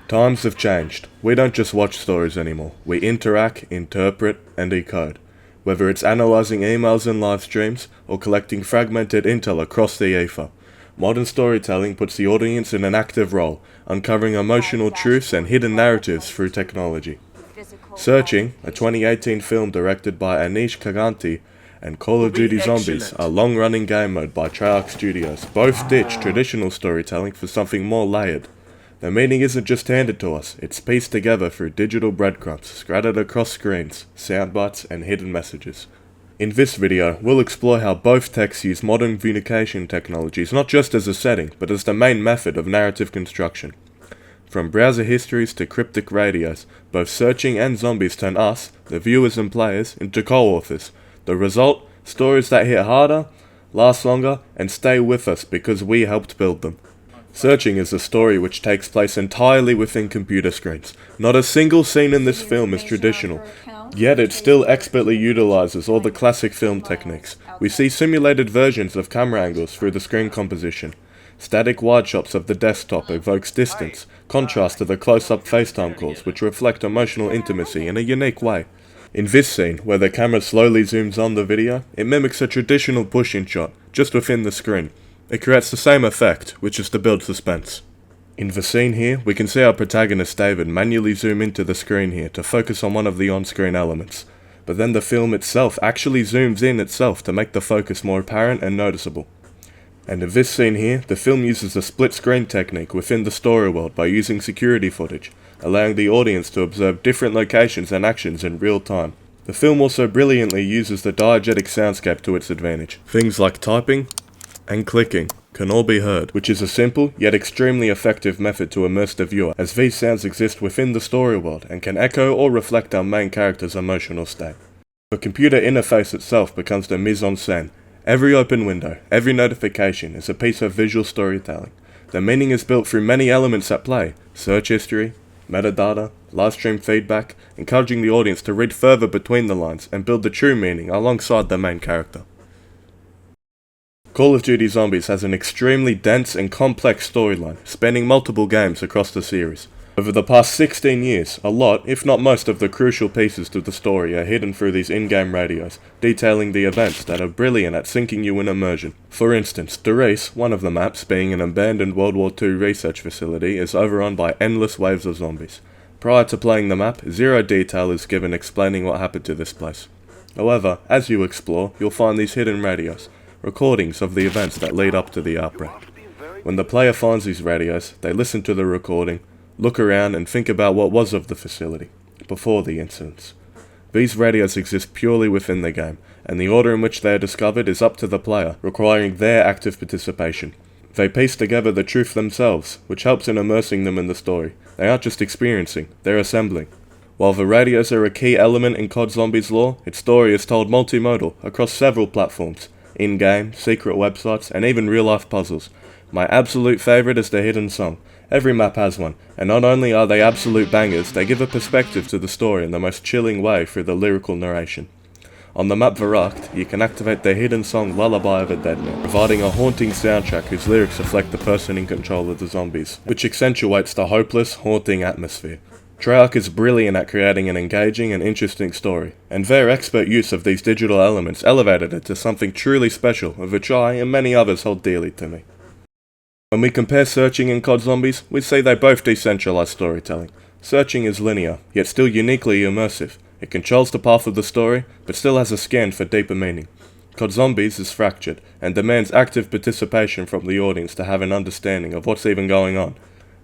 Times have changed. We don't just watch stories anymore. We interact, interpret, and decode. Whether it's analysing emails and live streams, or collecting fragmented intel across the ether, modern storytelling puts the audience in an active role, uncovering emotional truths and hidden narratives through technology. Searching, a 2018 film directed by Anish Kaganti, and Call of Duty Zombies, a long-running game mode by Treyarch Studios, both ditch traditional storytelling for something more layered. The meaning isn't just handed to us, it's pieced together through digital breadcrumbs scattered across screens, soundbites, and hidden messages. In this video, we'll explore how both texts use modern communication technologies not just as a setting, but as the main method of narrative construction. From browser histories to cryptic radios, both Searching and Zombies turn us, the viewers and players, into co-authors. The result? Stories that hit harder, last longer, and stay with us because we helped build them. Searching is a story which takes place entirely within computer screens. Not a single scene in this film is traditional, yet it still expertly utilizes all the classic film techniques. We see simulated versions of camera angles through the screen composition. Static wide shots of the desktop evokes distance, contrast to the close-up FaceTime calls which reflect emotional intimacy in a unique way. In this scene, where the camera slowly zooms on the video, it mimics a traditional push-in shot, just within the screen. It creates the same effect, which is to build suspense. In the scene here, we can see our protagonist David manually zoom into the screen here to focus on one of the on-screen elements. But then the film itself actually zooms in itself to make the focus more apparent and noticeable. And in this scene here, the film uses a split-screen technique within the story world by using security footage, allowing the audience to observe different locations and actions in real time. The film also brilliantly uses the diegetic soundscape to its advantage. Things like typing and clicking can all be heard, which is a simple yet extremely effective method to immerse the viewer, as these sounds exist within the story world and can echo or reflect our main character's emotional state. The computer interface itself becomes the mise-en-scène. Every open window, every notification is a piece of visual storytelling. The meaning is built through many elements at play: search history, metadata, live stream feedback, encouraging the audience to read further between the lines and build the true meaning alongside the main character. Call of Duty Zombies has an extremely dense and complex storyline, spanning multiple games across the series. Over the past 16 years, a lot, if not most of the crucial pieces to the story are hidden through these in-game radios, detailing the events that are brilliant at sinking you in immersion. For instance, Derice, one of the maps, being an abandoned World War II research facility, is overrun by endless waves of zombies. Prior to playing the map, zero detail is given explaining what happened to this place. However, as you explore, you'll find these hidden radios, recordings of the events that lead up to the outbreak. When the player finds these radios, they listen to the recording, look around and think about what was of the facility, before the incidents. These radios exist purely within the game, and the order in which they are discovered is up to the player, requiring their active participation. They piece together the truth themselves, which helps in immersing them in the story. They aren't just experiencing, they're assembling. While the radios are a key element in CoD Zombies lore, its story is told multimodal, across several platforms, in-game, secret websites, and even real-life puzzles. My absolute favourite is the hidden song. Every map has one, and not only are they absolute bangers, they give a perspective to the story in the most chilling way through the lyrical narration. On the map Verakt, you can activate the hidden song Lullaby of a Dead Man, providing a haunting soundtrack whose lyrics reflect the person in control of the zombies, which accentuates the hopeless, haunting atmosphere. Treyarch is brilliant at creating an engaging and interesting story, and their expert use of these digital elements elevated it to something truly special, of which I and many others hold dearly to me. When we compare Searching and CoD Zombies, we see they both decentralize storytelling. Searching is linear, yet still uniquely immersive. It controls the path of the story, but still has a scan for deeper meaning. CoD Zombies is fractured, and demands active participation from the audience to have an understanding of what's even going on.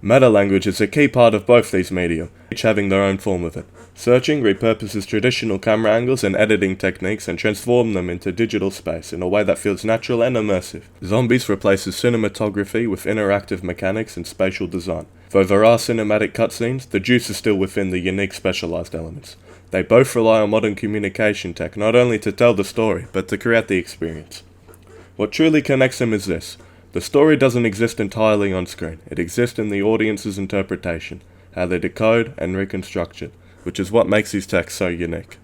Meta-language is a key part of both these media, each having their own form of it. Searching repurposes traditional camera angles and editing techniques and transforms them into digital space in a way that feels natural and immersive. Zombies replaces cinematography with interactive mechanics and spatial design. Though there are cinematic cutscenes, the juice is still within the unique specialized elements. They both rely on modern communication tech not only to tell the story, but to create the experience. What truly connects them is this: the story doesn't exist entirely on screen, it exists in the audience's interpretation, how they decode and reconstruct it, which is what makes these texts so unique.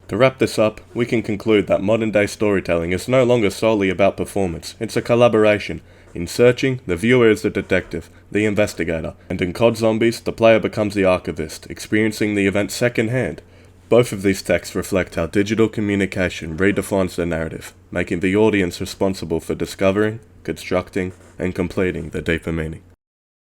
To wrap this up, we can conclude that modern day storytelling is no longer solely about performance, it's a collaboration. In Searching, the viewer is the detective, the investigator, and in CoD Zombies, the player becomes the archivist, experiencing the event secondhand. Both of these texts reflect how digital communication redefines the narrative, making the audience responsible for discovering, constructing, and completing the deeper meaning.